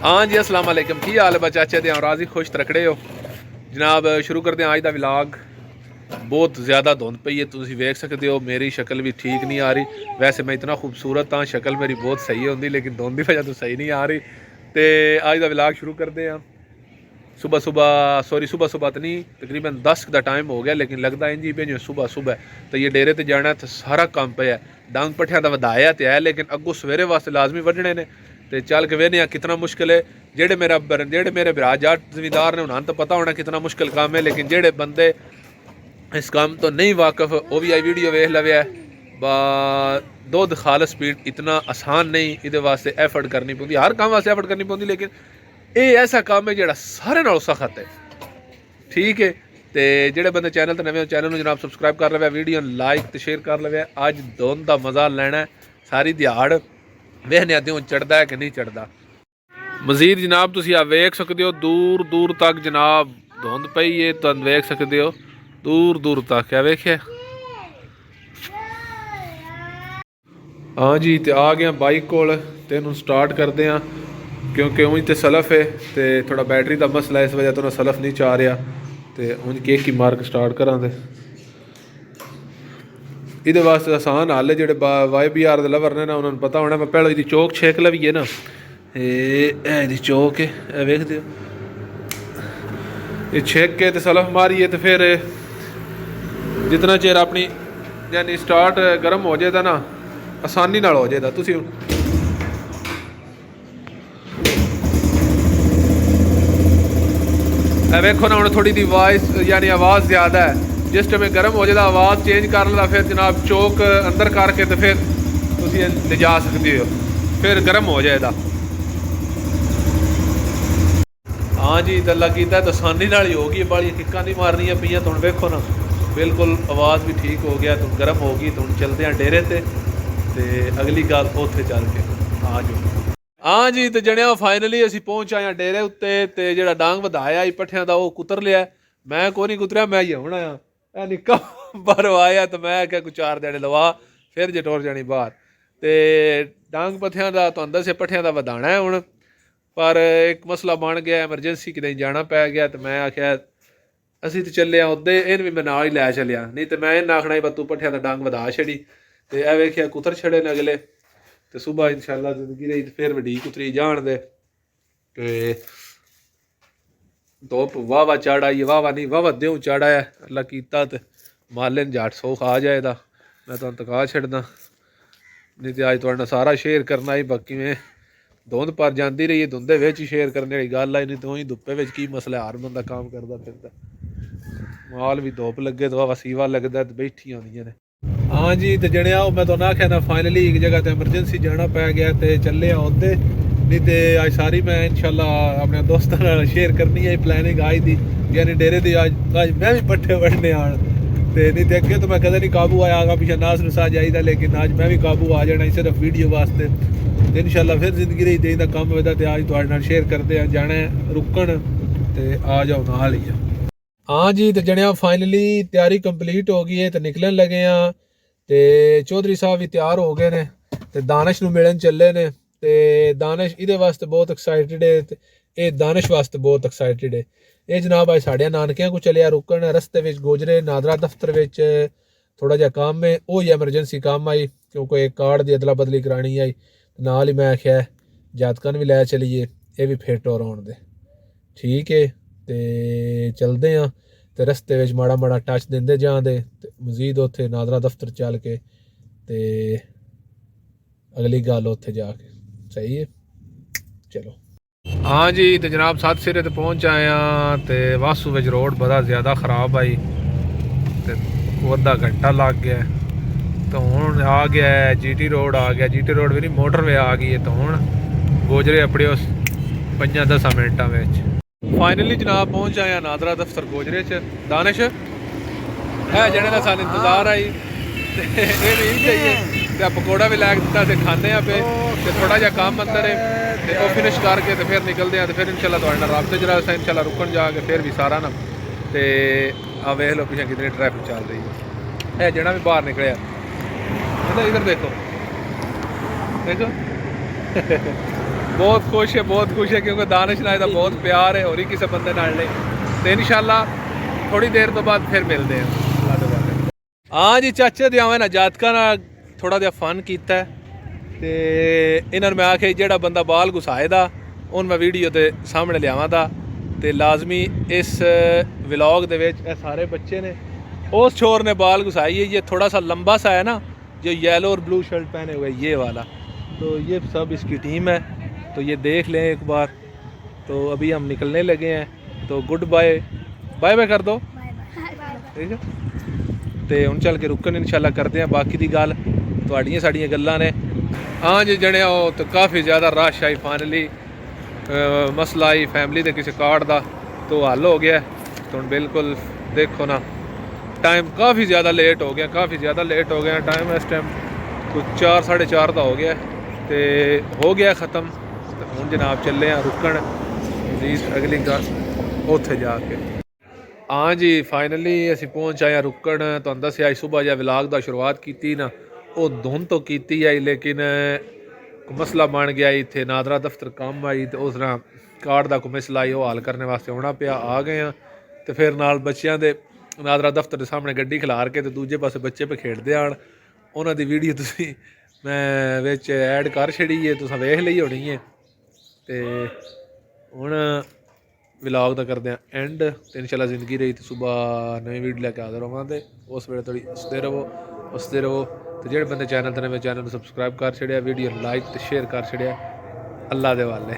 हाँ जी अस्सलाम वालेकुम की हाल है बचाचे दे राजी खुश तकड़े हो जनाब। शुरू करते हैं आज का विलाग। बहुत ज़्यादा धुंध पई है, तुम वेख सकते हो। मेरी शक्ल भी ठीक नहीं आ रही। वैसे मैं इतना खूबसूरत हाँ, शक्ल मेरी बहुत सही होती, लेकिन धुंध की वजह तो सही नहीं आ रही। तो आज का विलाग शुरू करते हैं। सुबह सुबह तो नहीं, तकरीबन 10 का टाइम हो गया, लेकिन लगता है जी पे जो सुबह सुबह तो ये डेरे ते जाना तो सारा काम पे है। डांग पट्ठिया का वधाया तो है, लेकिन अगों सवेरे वास्ते लाजमी वढ़ने ने। तो चल के वेने कितना मुश्किल है। जेड़े मेरे भरा जाट जमींदार ने उन्होंने तो पता होना कितना मुश्किल काम है, लेकिन जेड़े बंदे इस काम तो नहीं वाकफ वो भी आई वीडियो वेख लवे है। दुध खालस स्पीड इतना आसान नहीं, ये वास्ते एफर्ट करनी पौंदी, हर काम वास्ते एफर्ट करनी पौंदी, लेकिन ये ऐसा काम है जोड़ा सारे नालों सख्त है। ठीक है, तो जेडे बंदे चैनल तो नवे चैनल में जनाब सबसक्राइब कर लवे, वीडियो लाइक तो शेयर कर लवे। अज धुंध का मज़ा लेना है सारी दिहाड़, वेखने आते चढ़ता है कि नहीं चढ़ता। मजीद जनाब तुम वेख सकते हो दूर दूर तक जनाब धुंध पई है, तुम वेख सकते हो दूर दूर तक है। वेखे हाँ जी, तो आ गया बाइक कोल, तेन स्टार्ट करते हैं क्योंकि उंज तो सलफ है, तो थोड़ा बैटरी का मसला है, इस वजह तो सलफ नहीं चाह रहा। तो उंज केक की मार्क स्टार्ट करा दे। ये वास्ते आसान हल है, जोड़े YBR के लवर ने ना उन्होंने पता होना। मैं पहले इसकी चौक छेक लवी है ना, ये चौक है वेख दो, ये छेक के तो सलफ मारी है, तो फिर जितना चेर अपनी यानी स्टार्ट गर्म हो जाता ना आसानी नाल हो जाता। तुसी वेखो ना हम थोड़ी दी वॉइस यानी आवाज़ ज़्यादा है, जिस टाइम गर्म हो जाता आवाज़ चेंज कर लेता, फिर जनाब चौक अंदर करके तो फिर तुम ले जा सकते हो, फिर गर्म हो जाएगा। हाँ जी, तो अल्लाह कीता तो आसानी नाल ही होगी, बड़ी किक्का नहीं मारनियाँ पईयां। तुम वेखो ना बिल्कुल आवाज़ भी ठीक हो गया, तुम गर्म होगी। तुम चलते हैं डेरे ते अगली गल उत्थे चल के आ जाओ। हाँ जी, तो जनिया फाइनली असी पहुँच आए हैं डेरे उत्ते, ते जेड़ा डांग वधाया ही पट्ठियां दा वो कुतर लिया। मैं को नहीं कुतरिया, मैं ही होना आ निक्का बाहरों आया, तो मैं क्या कुछ 4 दिन लवा फिर जे टुर जानी बाहर। तो डांग पट्ठियां दा तो अंदर से पट्ठियां दा वधाना है हुण, पर एक मसला बन गया, एमरजेंसी कितें जाना पै गया। तो मैं आख्या असी तो चले उदे, इन भी मैं नाल ही लै चलिया, नहीं तो मैं इन्हें आखना तू पट्ठियां दा डांग वधा छड़ी। तो यह वेखिया कुतर छड़े ने अगले। तो सुबह इंशाल्लाह जिंदगी रही तो फिर वड्डी कुतरी जान दे। धुप वाह चढ़ आई, वाह नहीं वाह द्यों चढ़ आया। अल्लाह कीता तो माले जाट सौख आ जाएगा, मैं तो तका छड़ना। नहीं तो अज थोड़ा सारा शेयर करना ही, बाकी में धुंध पर जाती रही है, धुंधे विच ही शेयर करने वाली गल आई। नहीं तो ही धुप्पे विच की मसला, हर बंदा काम करता फिरता, माल भी धुप लगे तो वसीवा लगता तो बैठी आंदियां ने। हाँ जी, तो जनिया मैं तो आख्या ना फाइनली एक जगह तो एमरजेंसी जाना पै गया, तो चले उदे। नहीं तो अज सारी मैं इंशाल्लाह अपने दोस्तों नाल शेयर करनी है प्लैनिंग आज दी, यानी डेरे दी अज मैं भी पट्ठे वढ़ने आन। तो नहीं तो अगे तो मैं कदे नहीं काबू आया, आगा पिछा नास नुसा जाइदा, लेकिन अज मैं भी काबू आ जाना सिर्फ वीडियो वास्ते। तो इंशाल्लाह फिर जिंदगी रही दें काम वधा, तो अज तुहाडे नाल शेयर करते हैं। जाना है रुकन तो आ जाओ नाल ही। हाँ जी, तो जनिया फाइनली तैयारी कंप्लीट हो गई है, तो निकलन लगे हैं। तो चौधरी साहब भी तैयार हो गए ने, तो दानिश नूं मिलन चले ने। तो दानिश इहदे वास्ते बहुत एक्साइटेड है, तो ये दानिश वास्ते बहुत एक्साइटेड है। ये जनाब अज साढ़े नानकियां को चलिया रुकन, रस्ते विच गोजरे नादरा दफ्तर विच थोड़ा जिहा काम है, वो ही एमरजेंसी काम आई, क्योंकि एक कार्ड की अदला बदली करानी आई। नाल ही मैं आख्या जातकन भी लै चलीए, ये भी फिट हो रहा दे। ठीक है, तो चलते हैं। तो रस्ते में माड़ा माड़ा टच देंदे जांदे, ते मजीद उत्थे नादरा दफ्तर चल के ते अगली गल उत्थे जाके सही है। चलो हाँ जी, तो जनाब 7 सिरे तो पहुँच आए हैं। तो वासू विच रोड बड़ा ज़्यादा खराब आई, तो अद्धा घंटा लग गया। तो हुण आ गया है GT रोड, आ गया GT रोड भी नहीं मोटरवे आ गई है। तो हुण गोजरे अपने उस 5-10 मिनटां विच फाइनली जनाब पहुँच आया नादरा दफ्तर गोजरे च। दानिश है जने का सानू इंतजार आई, ये भी चाहिए तो पकौड़ा भी लैक दिता, तो खाने पे तो थोड़ा जहा काम अंदर है, तो वो फिनिश करके तो फिर निकलते हैं। तो फिर इंशाल्लाह तुहाडे नाल राबते च रहा इंशाल्लाह रुकन जाके फिर भी सारा ना। तो आ वेख लो पिछले कितनी ट्रैफिक चल रही है जना भी बाहर निकलिया। मतलब इधर देखो देखो बहुत खुश है क्योंकि दानिश नाल दा बहुत प्यार है और ही किसी बंदे नाल नहीं। तो इंशाल्लाह थोड़ी देर तो बाद फिर मिलते हैं अल्लाह दे वाले। हाँ जी चाचे दे आवे ना जातका नाल थोड़ा जिहा फन कीता ते इन्हां मैं आखे जेड़ा बंदा बाल घुसाए दा हुन मैं वीडियो दे सामने लियावां दा ते लाजमी इस व्लॉग दे विच ये सारे बच्चे ने। उस छोर ने बाल घुसाई है, ये थोड़ा सा लंबा सा है ना, जो येलो और ब्लू शर्ट पहने हुए ये वाला, तो ये सब इसकी टीम है। तो ये देख लें एक बार। तो अभी हम निकलने लगे हैं, तो गुड बाय बाय बाय कर दो, ठीक है। तो हुण चल के रुकन इंशाल्लाह करते हैं बाकी दी गल, तुहाड़ियां साड़ियां गल्लां ने। हाँ जी जने तो काफ़ी ज़्यादा रश आई, फाइनली मसला आई फैमिली के किसी कार्ड का तो हल हो गया। तो बिल्कुल देखो ना टाइम काफ़ी ज़्यादा लेट हो गया, टाइम इस टाइम कुछ 4 साढ़े 4 का हो गया, तो हो गया ख़त्म। तो हूँ जनाब चले हैं रुकन मजीद अगली गल उत्थे जाके। हाँ जी फाइनली असी पहुँच आए रुकन। तो दसिया सुबह जहा व्लॉग का शुरुआत की ना, वो धुन तो की आई, लेकिन मसला बन गया इतने नादरा दफ्तर काम आई, तो उस तरह कार्ड का कोई मसला आई, वो हल करने वास्ते आना पिया। आ गए हैं तो फिर नाल बच्चों के नादरा दफ्तर के सामने गड्डी खिलार के, तो दूजे पासे बच्चे पे खेडते आन। उन्हों की वीडियो तुसी मैं विच ऐड कर छड़ी है, तुसा वेख ली होनी है। तो हुण व्लॉग का करते हैं एंड। तो इंशाल्लाह जिंदगी रही तो सुबह नवी वीडियो लैके हाजिर होवां, ते उस वेले थोड़ी हसते रहो। तो जेडे बंदे चैनल ते नवे चैनल सबसक्राइब कर छड़िया, वीडियो लाइक तो शेयर कर छड़िया। अल्लाह दे वाले।